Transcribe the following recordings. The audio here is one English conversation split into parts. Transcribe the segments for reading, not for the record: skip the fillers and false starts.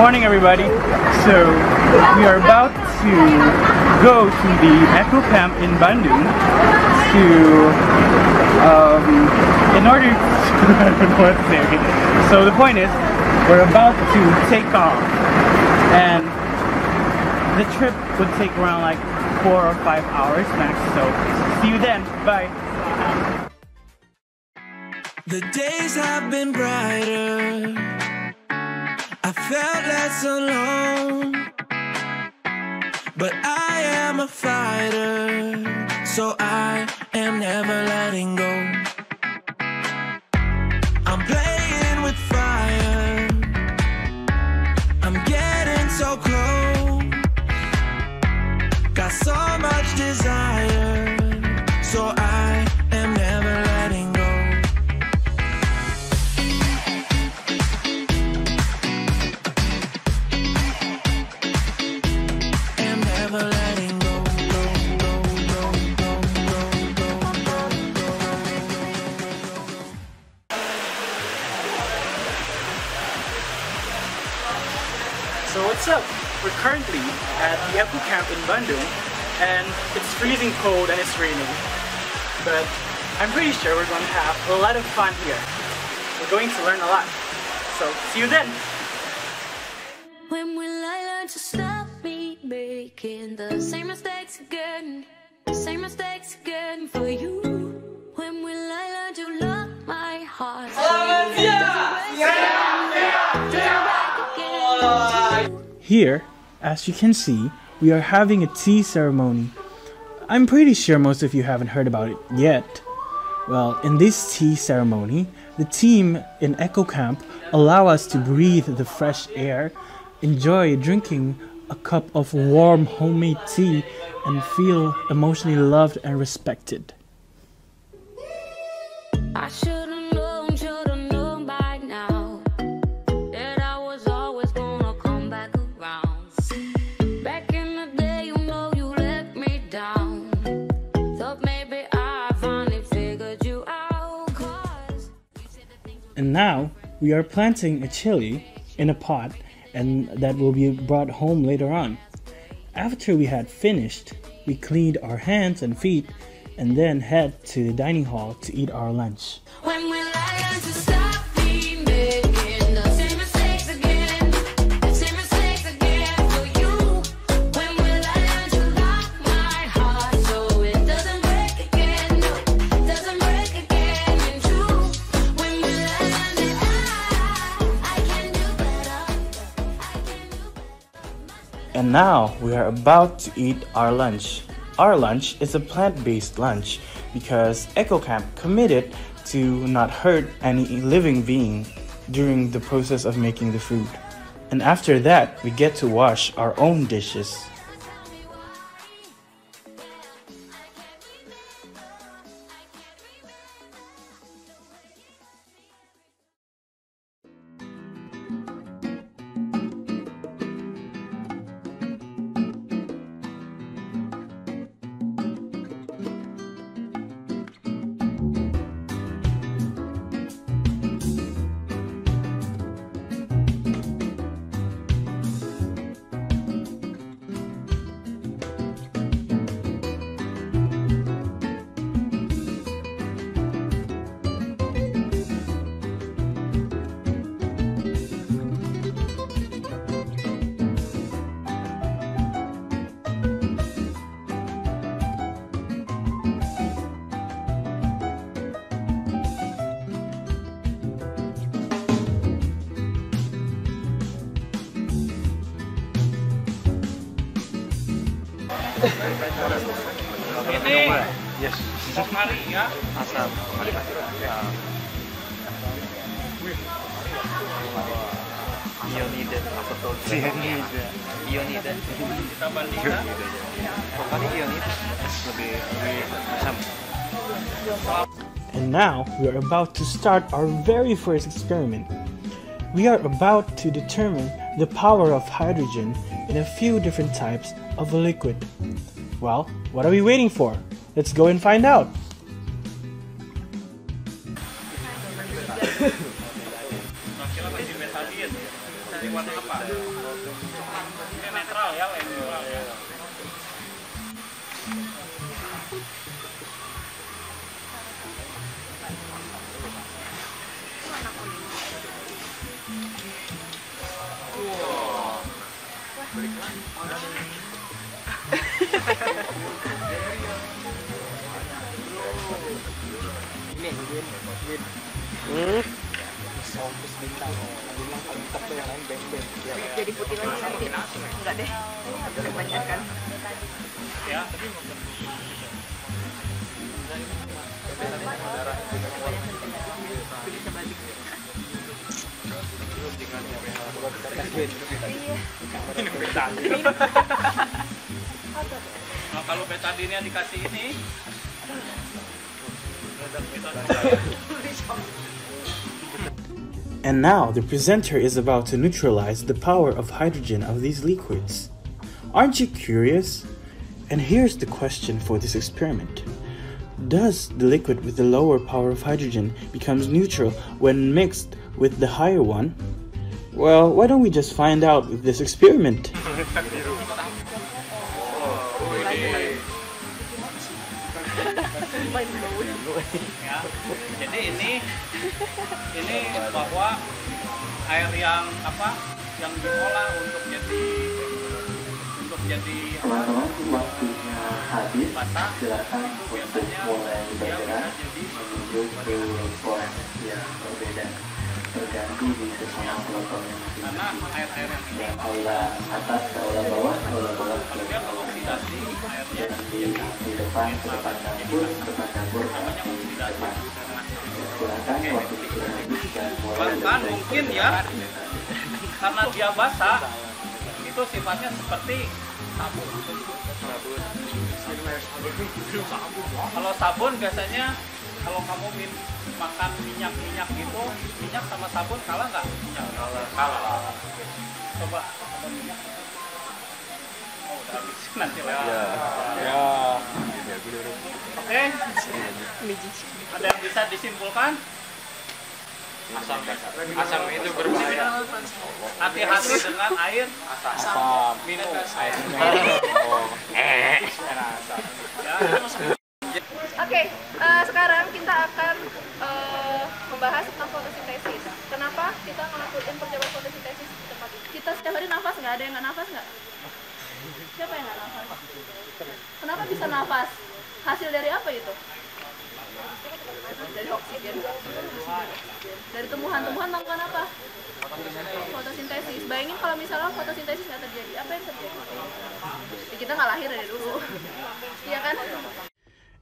morning, everybody. So we are about to go to the Ecocamp in Bandung in order to I don't know what to say. Okay. So the point is, we're about to take off, and the trip would take around like 4 or 5 hours max. So see you then. Bye. The days have been brighter. I felt less alone, but I am a fighter, so I am never letting go. I'm playing with fire, I'm getting so close, got so much desire, so I am never letting go. So what's up? We're currently at the Ecocamp in Bandung, and it's freezing cold and it's raining. But I'm pretty sure we're going to have a lot of fun here. We're going to learn a lot. So see you then! When will I learn to stop me making the same mistakes again? The same mistakes again for you. When will I learn to love my heart? Here, as you can see, we are having a tea ceremony. I'm pretty sure most of you haven't heard about it yet. Well, in this tea ceremony, the team in Ecocamp allow us to breathe the fresh air, enjoy drinking a cup of warm homemade tea, and feel emotionally loved and respected. I should've known by now that I was always gonna come back around. Back in the day, you know you let me down. Thought maybe I finally figured you out, 'cause you said the things. And now we are planting a chili in a pot, and that will be brought home later on. After we had finished, we cleaned our hands and feet and then head to the dining hall to eat our lunch. When will I learn to stop me making the same mistakes again? The same mistakes again for you. When will I learn to lock my heart so it doesn't break again? No, doesn't break again in two. When will I learn that I can do better? I can do better. And now we are about to eat our lunch. Our lunch is a plant-based lunch because Ecocamp committed to not hurt any living being during the process of making the food. And after that, we get to wash our own dishes. Ini yes. Mari ya. Asam. Ionida apa tuh? Ionida. Kita bandingkan. Pokoknya ionida lebih asam. And now we are about to start our very first experiment. We are about to determine the power of hydrogen in a few different types of a liquid. Well, what are we waiting for? Let's go and find out. warna apa? Ini netral ya, netral ya. Jadi putih lagi nanti. Enggak deh. Kebanyakan. Ya. Nah, kalau betadinnya dikasih ini, And now the presenter is about to neutralize the power of hydrogen of these liquids. Aren't you curious? And here's the question for this experiment. Does the liquid with the lower power of hydrogen becomes neutral when mixed with the higher one? Well, why don't we just find out with this experiment? ya. Jadi ini bahwa air yang yang diolah untuk jadi teman-teman, waktunya habis. basah, Silakan untuk mulai dia bergerak bisa jadi menuju ke pos yang berbeda, terganti di sesama kelompoknya karena masing-masing. air-air yang ini Yang aula atas ke aula bawah ke kalau dia teroksidasi airnya dan di depan ke depan dapur namanya oksidasi. Silakan waktu sudah habis dan mulai Bahkan dari mungkin ya karena dia basah itu sifatnya seperti sabun. Kalau sabun biasanya kalau kamu makan minyak gitu, minyak sama sabun kalah nggak? Kalah. Coba minyak. Oh, udah habis nanti lewat. Ya. Oke. Ada yang bisa disimpulkan? Asam itu berbahaya. Hati-hati dengan air minum. Oke, sekarang kita akan membahas tentang fotosintesis. Kenapa kita ngelakuin percobaan fotosintesis di tempat ini? Kita setiap hari nafas nggak? Ada yang nggak nafas nggak? Siapa yang nggak nafas? Kenapa bisa nafas? Hasil dari apa itu? Dari oksigen. Dari tumbuhan-tumbuhan melakukan apa? Fotosintesis. Bayangin kalau misalnya fotosintesis nggak terjadi, apa yang terjadi? Ya, kita nggak lahir dari dulu, iya kan?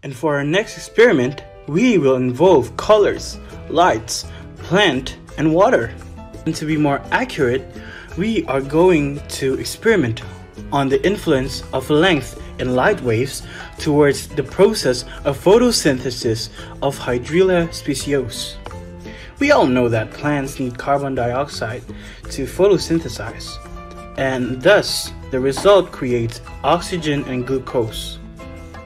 And for our next experiment, we will involve colors, lights, plant, and water. And to be more accurate, we are going to experiment on the influence of length and light waves towards the process of photosynthesis of Hydrilla speciose. We all know that plants need carbon dioxide to photosynthesize, and thus the result creates oxygen and glucose.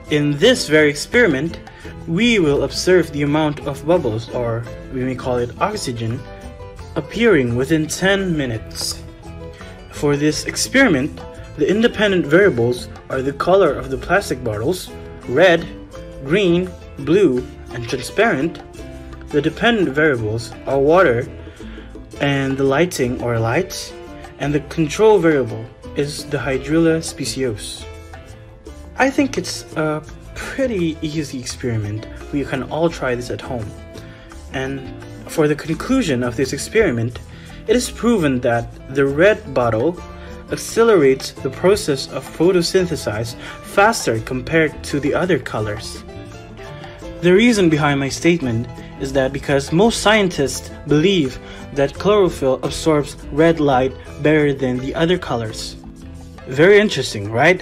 In this very experiment, we will observe the amount of bubbles, or we may call it oxygen, appearing within 10 minutes. For this experiment, the independent variables are the color of the plastic bottles, red, green, blue, and transparent. The dependent variables are water and the lighting or lights, and the control variable is the Hydrilla speciose. I think it's a pretty easy experiment. We can all try this at home. And for the conclusion of this experiment, it is proven that the red bottle accelerates the process of photosynthesis faster compared to the other colors. The reason behind my statement is that because most scientists believe that chlorophyll absorbs red light better than the other colors. Very interesting, right?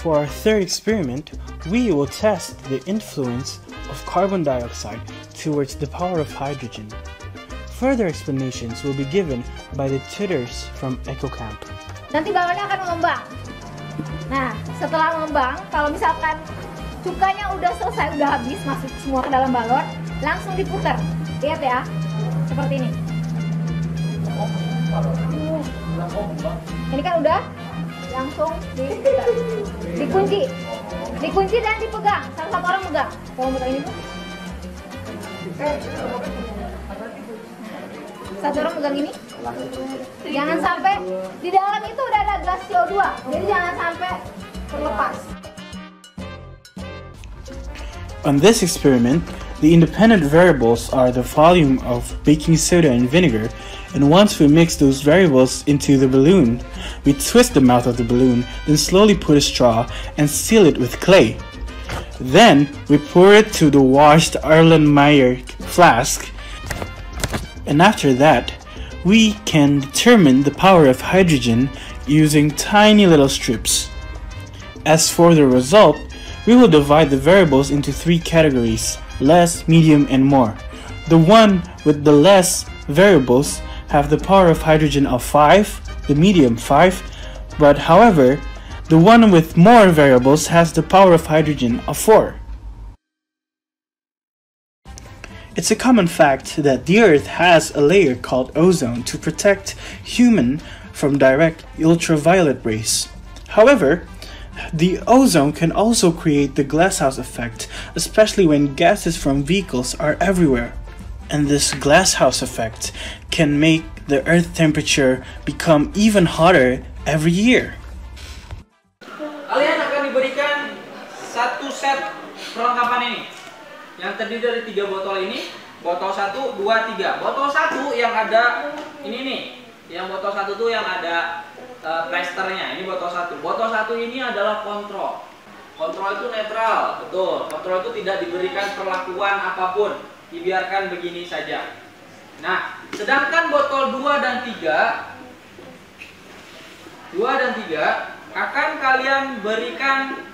For our third experiment, we will test the influence of carbon dioxide towards the power of hydrogen. Further explanations will be given by the tutors from Ecocamp. Nanti bawahnya akan mengembang. Nah, setelah mengembang, kalau misalkan cukanya udah selesai, udah habis masuk semua ke dalam balon, langsung diputar. Lihat ya, seperti ini. Ini kan udah langsung diputar, dikunci dan dipegang. Salah satu orang megang. Kalau megang ini tuh, satu orang megang ini. Jangan sampai di dalam itu udah ada gas CO2, jadi jangan sampai terlepas. On this experiment, the independent variables are the volume of baking soda and vinegar, and once we mix those variables into the balloon, we twist the mouth of the balloon, then slowly put a straw and seal it with clay. Then we pour it to the washed Erlenmeyer flask, and after that, we can determine the power of hydrogen using tiny little strips. As for the result, we will divide the variables into 3 categories: less, medium, and more. The one with the less variables have the power of hydrogen of 5, the medium 5, but however, the one with more variables has the power of hydrogen of 4. It's a common fact that the Earth has a layer called ozone to protect humans from direct ultraviolet rays. However, the ozone can also create the glasshouse effect, especially when gases from vehicles are everywhere. And this glasshouse effect can make the Earth temperature become even hotter every year. Kalian akan diberikan satu set perlengkapan ini yang terdiri dari 3 botol ini. Botol 1, 2, 3. Botol 1 yang ada ini nih. Yang botol 1 tuh yang ada plasternya. Ini botol 1. Botol 1 ini adalah kontrol. Kontrol itu netral, betul. Kontrol itu tidak diberikan perlakuan apapun, dibiarkan begini saja. Nah, sedangkan botol 2 dan 3 akan kalian berikan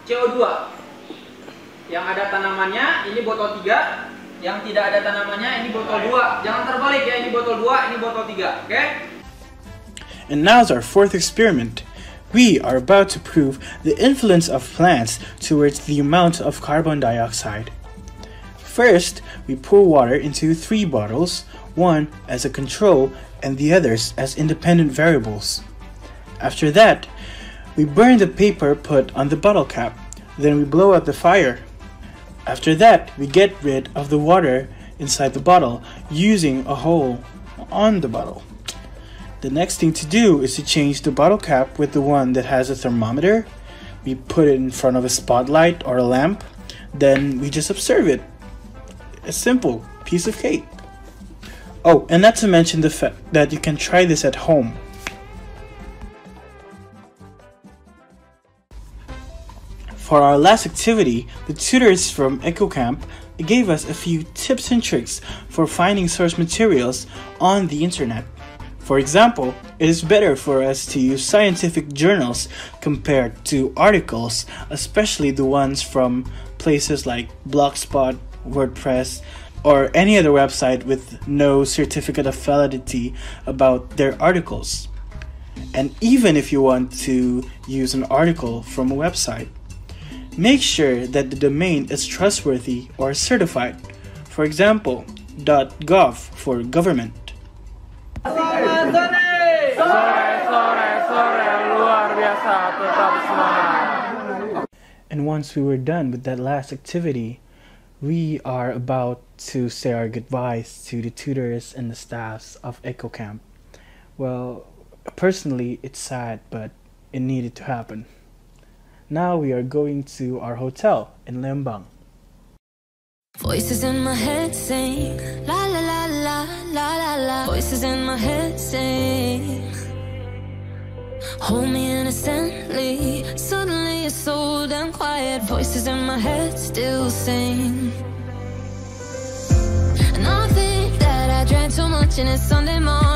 CO2 yang ada tanamannya. Ini botol 3, yang tidak ada tanamannya. Ini botol 2. Jangan terbalik ya, ini botol 2, ini botol 3. Oke? And now's our 4th experiment. We are about to prove the influence of plants towards the amount of carbon dioxide. First, we pour water into 3 bottles, one as a control and the others as independent variables. After that, we burn the paper put on the bottle cap. Then we blow out the fire. After that, we get rid of the water inside the bottle using a hole on the bottle. The next thing to do is to change the bottle cap with the one that has a thermometer. We put it in front of a spotlight or a lamp. Then we just observe it. A simple piece of cake. Oh, and not to mention the fact that you can try this at home. For our last activity, the tutors from Ecocamp gave us a few tips and tricks for finding source materials on the internet. For example, it is better for us to use scientific journals compared to articles, especially the ones from places like Blogspot, WordPress, or any other website with no certificate of validity about their articles. And even if you want to use an article from a website, make sure that the domain is trustworthy or certified. For example, .gov for government. And once we were done with that last activity, we are about to say our goodbyes to the tutors and the staffs of Ecocamp. Well, personally, it's sad, but it needed to happen. Now we are going to our hotel in Lembang. Voices in my head saying la la la la la la la. Voices in my head saying hold me innocently. Suddenly it's so damn quiet. Voices in my head still sing. And I think that I drank too much and it's Sunday morning.